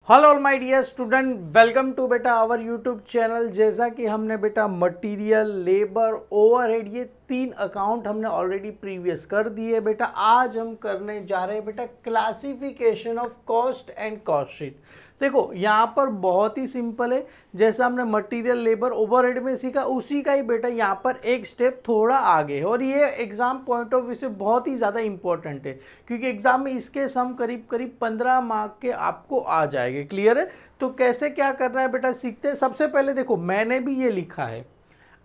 Hello all my dear student, welcome to बेटा our YouTube channel. जैसा कि हमने बेटा मटेरियल, लेबर, ओवरहेड ये 3 अकाउंट हमने ऑलरेडी प्रीवियस कर दिए बेटा। आज हम करने जा रहे हैं बेटा classification of cost and cost sheet. देखो यहाँ पर बहुत ही सिंपल है, जैसा हमने मटेरियल, लेबर, ओवरहेड में सीखा उसी का ही बेटा यहाँ पर एक स्टेप थोड़ा आगे है। और ये एग्जाम पॉइंट ऑफ व्यू से बहुत ही ज़्यादा इंपॉर्टेंट है, क्योंकि एग्जाम में इसके सम करीब करीब 15 मार्क के आपको आ जाएंगे। क्लियर है? तो कैसे क्या करना है बेटा सीखते हैं। सबसे पहले देखो, मैंने भी ये लिखा है,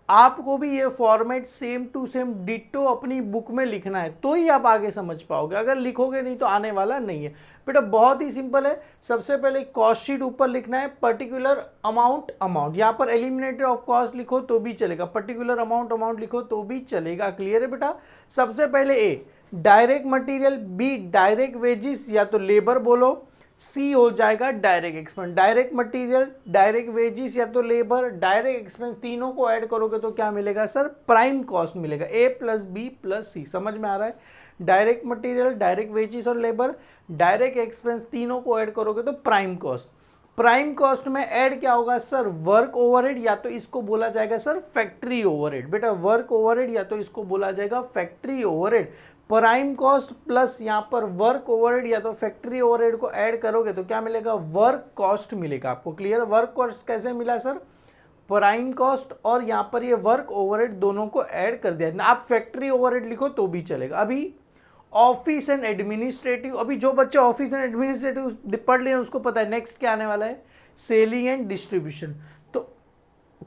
आपको भी ये format same to same ditto अपनी बुक में लिखना है, तो ही आप आगे समझ पाओगे। अगर लिखोगे नहीं तो आने वाला नहीं है बेटा। बहुत ही सिंपल है। सबसे पहले कॉस्ट शीट ऊपर लिखना है, पर्टिकुलर अमाउंट यहाँ पर एलिमिनेटेड ऑफ कॉस्ट लिखो तो भी चलेगा, पर्टिकुलर अमाउंट लिखो तो भी चलेगा। क्लियर है बेटा? सबसे पहले A direct material, B direct wages या तो लेबर बोलो, सी हो जाएगा direct expense. Direct material, direct wages या तो लेबर, डायरेक्ट एक्सपेंस, तीनों को ऐड करोगे तो क्या मिलेगा सर? प्राइम कॉस्ट मिलेगा। ए प्लस बी प्लस सी, समझ में आ रहा है? डायरेक्ट मटेरियल, डायरेक्ट वेजिस और लेबर, डायरेक्ट एक्सपेंस, तीनों को ऐड करोगे तो प्राइम कॉस्ट। प्राइम कॉस्ट में ऐड क्या होगा सर? वर्क ओवरहेड, या तो इसको बोला जाएगा सर फैक्ट्री ओवरहेड। बेटा वर्क ओवरहेड या तो इसको बोला जाएगा factory overhead. Prime cost plus यहाँ पर वर्क ओवरहेड या तो फैक्ट्री ओवरहेड को ऐड करोगे तो क्या मिलेगा? वर्क कॉस्ट मिलेगा आपको। क्लियर? वर्क कॉस्ट कैसे मिला सर? प्राइम कॉस्ट और यहाँ पर ये वर्क ओवरहेड दोनों को ऐड कर दिया। आप फैक्ट्री ओवरहेड लिखो तो भी चलेगा। अभी ऑफिस एंड एडमिनिस्ट्रेटिव, अभी जो बच्चे ऑफिस एंड एडमिनिस्ट्रेटिव पढ़ लिए उसको पता है नेक्स्ट क्या आने वाला है, सेलिंग एंड डिस्ट्रीब्यूशन। तो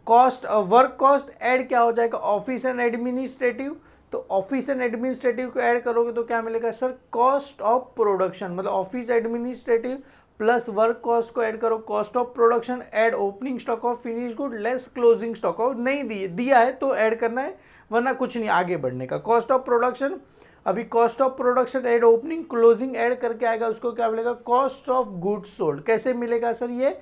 कॉस्ट, वर्क कॉस्ट ऐड क्या हो जाएगा? Office and administrative. तो ऑफिस एंड एडमिनिस्ट्रेटिव को ऐड करोगे तो क्या मिलेगा सर? Cost of production. मतलब office administrative plus work cost को ऐड करो, cost of production, add opening stock of finish good less closing stock of. नहीं दिया है तो ऐड करना है, वरना कुछ नहीं आगे बढ़ने का। कॉस्ट ऑफ प्रोडक्शन, अभी cost of production add opening closing add करके आएगा, उसको क्या मिलेगा? Cost of goods sold. कैसे मिलेगा सर? ये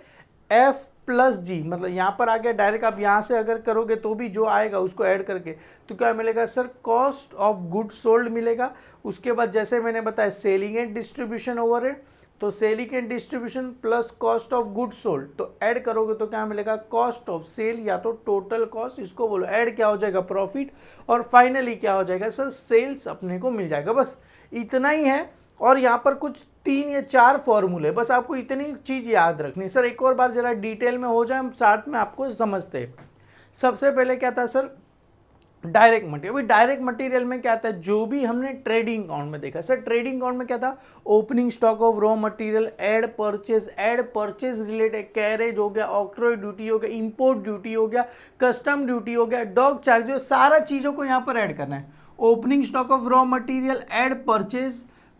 एफ प्लस जी, मतलब यहाँ पर आ गया डायरेक्ट। आप यहाँ से अगर करोगे तो भी जो आएगा उसको ऐड करके तो क्या मिलेगा sir? Cost of goods sold मिलेगा। उसके बाद जैसे मैंने बताया सेलिंग एंड डिस्ट्रीब्यूशन ओवरहेड, तो selling and distribution plus cost of goods sold, तो ऐड करोगे तो क्या मिलेगा? कॉस्ट ऑफ सेल या तो टोटल कॉस्ट, इसको बोलो। ऐड क्या हो जाएगा? प्रॉफिट। और फाइनली क्या हो जाएगा सर? सेल्स अपने को मिल जाएगा। बस इतना ही है। और यहाँ पर कुछ 3 या 4 फॉर्मूले, बस आपको इतनी चीज़ याद रखनी। सर एक और बार जरा डिटेल में हो जाए, हम साथ में आपको समझते हैं। सबसे पहले क्या था सर? Direct material. अभी डायरेक्ट मटेरियल में क्या था? जो भी हमने ट्रेडिंग अकाउंट में देखा सर, ट्रेडिंग अकाउंट में क्या था? Opening stock of raw material, add purchase related, carriage हो गया, ऑक्ट्रॉय ड्यूटी हो गया, इंपोर्ट ड्यूटी हो गया, कस्टम ड्यूटी हो गया, डॉक चार्जेस, सारा चीज़ों को यहाँ पर ऐड करना है। Opening stock of raw material, add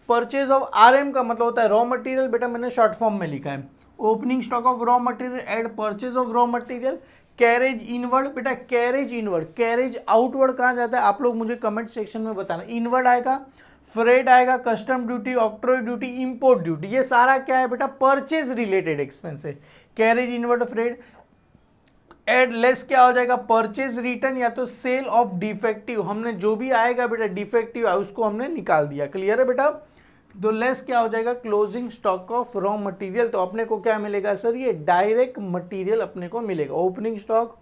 purchase of RM का मतलब होता है रॉ मटेरियल। बेटा मैंने शॉर्ट फॉर्म में लिखा है। Opening stock of raw material, add purchase of raw material, carriage inward. बेटा कैरेज इनवर्ड, कैरेज आउटवर्ड कहाँ जाता है? आप लोग मुझे कमेंट सेक्शन में बताना। इनवर्ड आएगा, फ्रेट आएगा, custom duty, octroi duty, import duty, ये सारा क्या है बेटा? परचेज रिलेटेड एक्सपेंस है। Carriage inward freight. Add less क्या हो जाएगा? परचेज रिटर्न या तो सेल ऑफ डिफेक्टिव। हमने जो भी आएगा बेटा डिफेक्टिव उसको हमने निकाल दिया। क्लियर है बेटा? तो लेस क्या हो जाएगा? Closing stock of raw material. तो अपने को क्या मिलेगा सर? ये डायरेक्ट मटेरियल अपने को मिलेगा। Opening stock,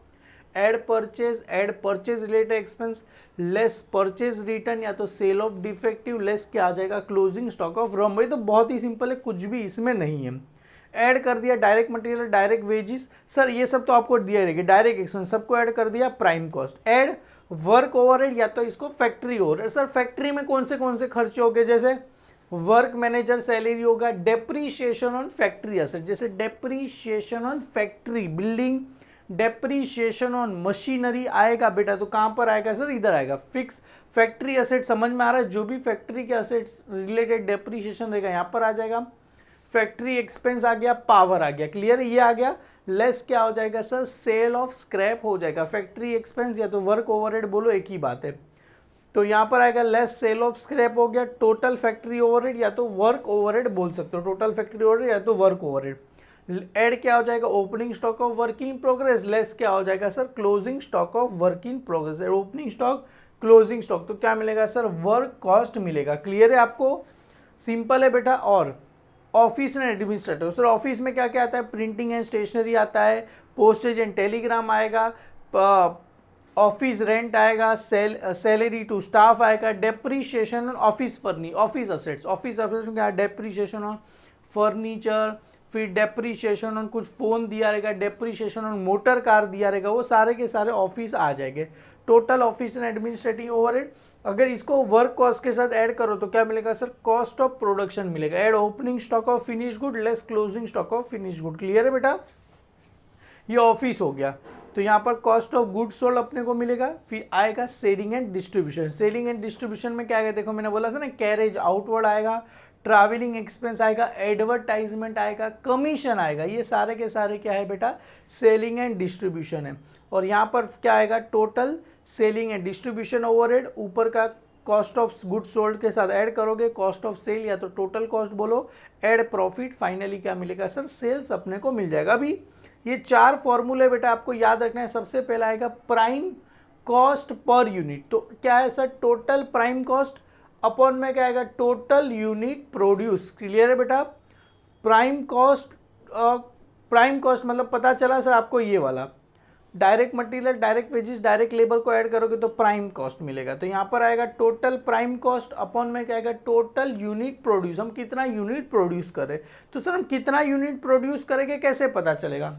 add purchase related expense, less purchase return या तो सेल ऑफ डिफेक्टिव, लेस क्या आ जाएगा? Closing stock of raw material. तो बहुत ही सिंपल है, कुछ भी इसमें नहीं है। ऐड कर दिया direct material, direct wages, sir ये सब तो आपको दिया रहेगा। डायरेक्ट एक्सपेंस सबको ऐड कर दिया। Prime cost, add work overhead या तो इसको फैक्ट्री ओवरहेड। सर फैक्ट्री में कौन से खर्चे हो गए? जैसे वर्क मैनेजर सैलरी होगा, डेप्रीशिएशन ऑन फैक्ट्री असेट, जैसे depreciation on factory building, depreciation on machinery आएगा बेटा। तो कहाँ पर आएगा सर? इधर आएगा। फिक्स फैक्ट्री असेट, समझ में आ रहा है? जो भी फैक्ट्री के असेट्स रिलेटेड डेप्रीशिएशन रहेगा यहाँ पर आ जाएगा। फैक्ट्री एक्सपेंस आ गया, पावर आ गया। क्लियर? ये आ गया। लेस क्या हो जाएगा सर? सेल ऑफ स्क्रैप हो जाएगा। फैक्ट्री एक्सपेंस या तो वर्क ओवरहेड बोलो, एक ही बात है। तो यहाँ पर आएगा लेस सेल ऑफ स्क्रैप हो गया। टोटल फैक्ट्री ओवरहेड या तो वर्क ओवरहेड बोल सकते हो, टोटल फैक्ट्री ओवरहेड या तो वर्क ओवरहेड। ऐड क्या हो जाएगा? Opening stock of work in progress, less क्या हो जाएगा sir? Closing stock of work in progress. Opening stock, closing stock, तो क्या मिलेगा सर? वर्क कॉस्ट मिलेगा। क्लियर है आपको? सिंपल है बेटा। और office and administrative. Sir office में क्या क्या आता है, प्रिंटिंग एंड स्टेशनरी आता है, पोस्टेज एंड टेलीग्राम आएगा, ऑफिस रेंट आएगा, सैलरी टू स्टाफ आएगा, डेप्रीशिएशन ऑफिस ऑफिस असेट्स में क्या, डेप्रीशिएशन ऑन फर्नीचर, फिर डेप्रीशिएशन ऑन कुछ फ़ोन दिया रहेगा, डेप्रीशिएशन ऑन मोटर कार दिया रहेगा, वो सारे के सारे ऑफिस आ जाएंगे। Total office and administrative overhead, अगर इसको वर्क कॉस्ट के साथ ऐड करो तो क्या मिलेगा सर, कॉस्ट ऑफ प्रोडक्शन मिलेगा। Add opening stock of finish good less closing stock of finish good. Clear है बेटा, ये ऑफिस हो गया। तो यहाँ पर कॉस्ट ऑफ गुड्स सोल्ड अपने को मिलेगा। फिर आएगा selling and distribution. Selling and distribution में क्या आएगा, देखो मैंने बोला था ना, कैरेज आउटवर्ड आएगा, ट्रैवलिंग एक्सपेंस आएगा, एडवर्टाइजमेंट आएगा, कमीशन आएगा। ये सारे के सारे क्या है बेटा, सेलिंग एंड डिस्ट्रीब्यूशन है। और यहाँ पर क्या आएगा, total selling and distribution overhead, ऊपर का कॉस्ट ऑफ गुड्स सोल्ड के साथ ऐड करोगे कॉस्ट ऑफ सेल या तो टोटल कॉस्ट बोलो, ऐड प्रॉफिट, फाइनली क्या मिलेगा सर, सेल्स अपने को मिल जाएगा। अभी ये 4 फॉर्मूले बेटा आपको याद रखना है। सबसे पहला आएगा प्राइम कॉस्ट पर यूनिट, तो क्या है sir, total prime cost upon में क्या आएगा, टोटल यूनिट प्रोड्यूस। क्लियर है बेटा, प्राइम कॉस्ट मतलब पता चला सर आपको ये वाला, direct material, direct wages, direct labour को ऐड करोगे तो प्राइम कॉस्ट मिलेगा। तो यहाँ पर आएगा टोटल प्राइम कॉस्ट अपॉन में क्या आएगा, टोटल यूनिट प्रोड्यूस। हम कितना यूनिट प्रोड्यूस करें, तो सर हम कितना यूनिट प्रोड्यूस करेंगे कैसे पता चलेगा,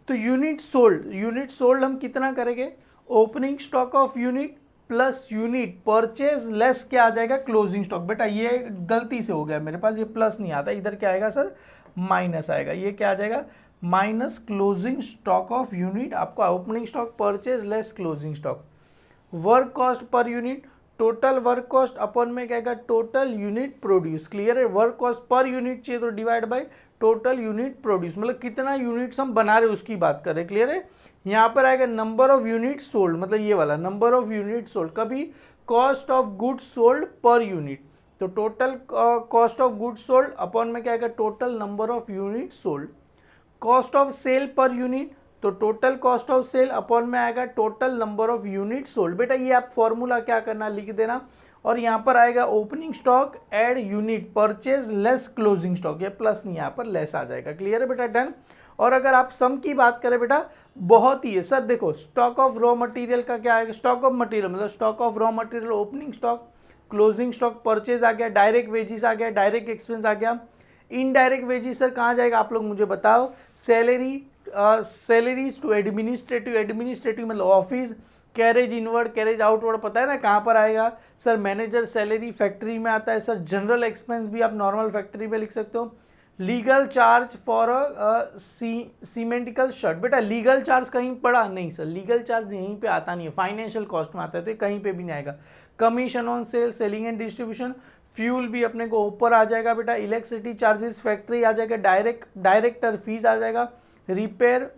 तो यूनिट सोल्ड हम कितना करेंगे, opening stock of unit plus unit purchase less क्या आ जाएगा, क्लोजिंग स्टॉक। बेटा ये गलती से हो गया मेरे पास, ये प्लस नहीं आता, इधर क्या आएगा सर, माइनस आएगा। ये क्या आ जाएगा, minus closing stock of unit, आपका opening stock purchase less closing stock. Work cost per unit, total work cost upon में क्या आएगा, टोटल यूनिट प्रोड्यूस। क्लियर है, वर्क कॉस्ट पर यूनिट चाहिए तो divide by total unit produce, मतलब कितना units हम बना रहे हैं उसकी बात कर रहे हैं। क्लियर है, यहाँ पर आएगा नंबर ऑफ यूनिट सोल्ड, मतलब ये वाला नंबर ऑफ यूनिट सोल्ड, कभी cost of goods sold per unit, तो total cost of goods sold upon में क्या आएगा, total number of unit sold. Cost of sale per unit, तो total cost of sale upon में आएगा total number of unit sold. बेटा ये आप फॉर्मूला क्या करना, लिख देना। और यहाँ पर आएगा opening stock ad unit purchase less closing stock, ये प्लस नहीं, यहाँ पर लेस आ जाएगा। क्लियर है बेटा, डन। और अगर आप सम की बात करें बेटा, बहुत ही है सर। देखो स्टॉक ऑफ रॉ मटेरियल का क्या आएगा, स्टॉक ऑफ मटेरियल मतलब stock of raw material, opening stock, closing stock, purchase आ गया, डायरेक्ट वेजिस आ गया, डायरेक्ट एक्सपेंस आ गया। इनडायरेक्ट वेजिस सर कहाँ जाएगा, आप लोग मुझे बताओ। सैलरीज टू एडमिनिस्ट्रेटिव मतलब office, carriage inward, carriage outward पता है ना कहाँ पर आएगा सर, मैनेजर सैलरी फैक्ट्री में आता है सर। जनरल एक्सपेंस भी आप नॉर्मल फैक्ट्री में लिख सकते हो। लीगल चार्ज फॉर सीमेंटिकल शर्ट, बेटा लीगल चार्ज कहीं पड़ा नहीं सर, लीगल चार्ज यहीं पे आता नहीं है, फाइनेंशियल कॉस्ट में आता है, तो ये कहीं पे भी नहीं आएगा। Commission on sale, selling and distribution, fuel भी अपने को ऊपर आ जाएगा बेटा, इलेक्ट्रिसिटी चार्जेस फैक्ट्री आ जाएगा, डायरेक्टर फीस आ जाएगा, repair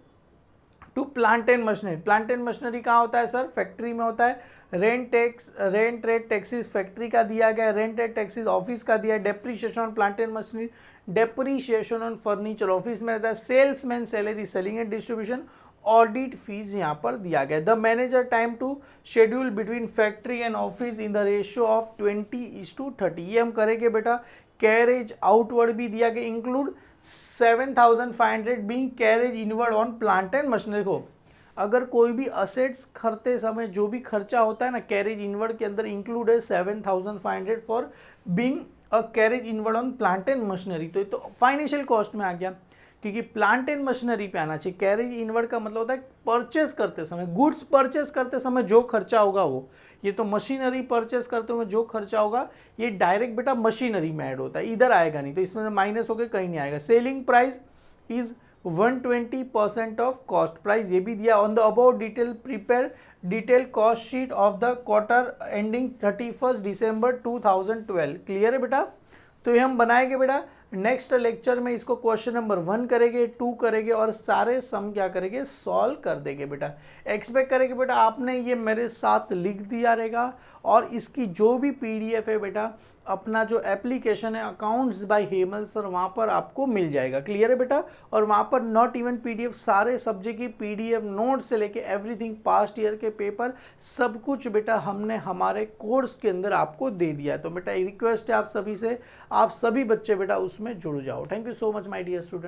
to plant and machinery कहाँ होता है सर, फैक्ट्री में होता है। रेंट रेट टैक्सेस फैक्ट्री का दिया गया, रेंट रेट टैक्सेस ऑफिस का दिया है। Depreciation on plant and machinery, depreciation on furniture office में रहता है। Salesman salary, selling and distribution, audit fees यहाँ पर दिया गया। The manager time to schedule between factory and office in the ratio of 20:30, ये हम करेंगे बेटा। कैरेज आउटवर्ड भी दिया गया, include 7,500 being carriage inward on plant and machinery को। अगर कोई भी असेट्स खरीदते समय जो भी खर्चा होता है ना, कैरेज इनवर्ड के अंदर इंक्लूड है 7,500 for being a carriage inward on plant and machinery, तो ये तो फाइनेंशियल कॉस्ट में आ गया, क्योंकि प्लांट एंड मशीनरी पे आना चाहिए। कैरेज इनवर्ड का मतलब होता है परचेस करते समय, गुड्स परचेस करते समय जो खर्चा होगा वो, ये तो मशीनरी परचेस करते हुए जो खर्चा होगा ये डायरेक्ट बेटा मशीनरी में ऐड होता है, इधर आएगा नहीं, तो इसमें माइनस होकर कहीं नहीं आएगा। Selling price is 120% of cost price, ये भी दिया। On the about detail prepare detail cost sheet of the quarter ending 31 December 2012। Clear है बेटा, तो ये हम बनाएंगे बेटा। नेक्स्ट लेक्चर में इसको क्वेश्चन नंबर 1 करेंगे, 2 करेंगे और सारे सम क्या करेंगे, सॉल्व कर देंगे बेटा। एक्सपेक्ट करेंगे बेटा आपने ये मेरे साथ लिख दिया रहेगा, और इसकी जो भी पीडीएफ है बेटा, अपना जो एप्लीकेशन है अकाउंट्स बाय हेमल सर, वहाँ पर आपको मिल जाएगा। क्लियर है बेटा, और वहाँ पर नॉट इवन पीडीएफ, सारे सब्जेक्ट की पीडीएफ, नोट से लेके एवरीथिंग, पास्ट ईयर के पेपर, सब कुछ बेटा हमने हमारे कोर्स के अंदर आपको दे दिया है। तो बेटा रिक्वेस्ट है आप सभी से, आप सभी बच्चे बेटा उस में जुड़ जाओ। Thank you so much my dear student.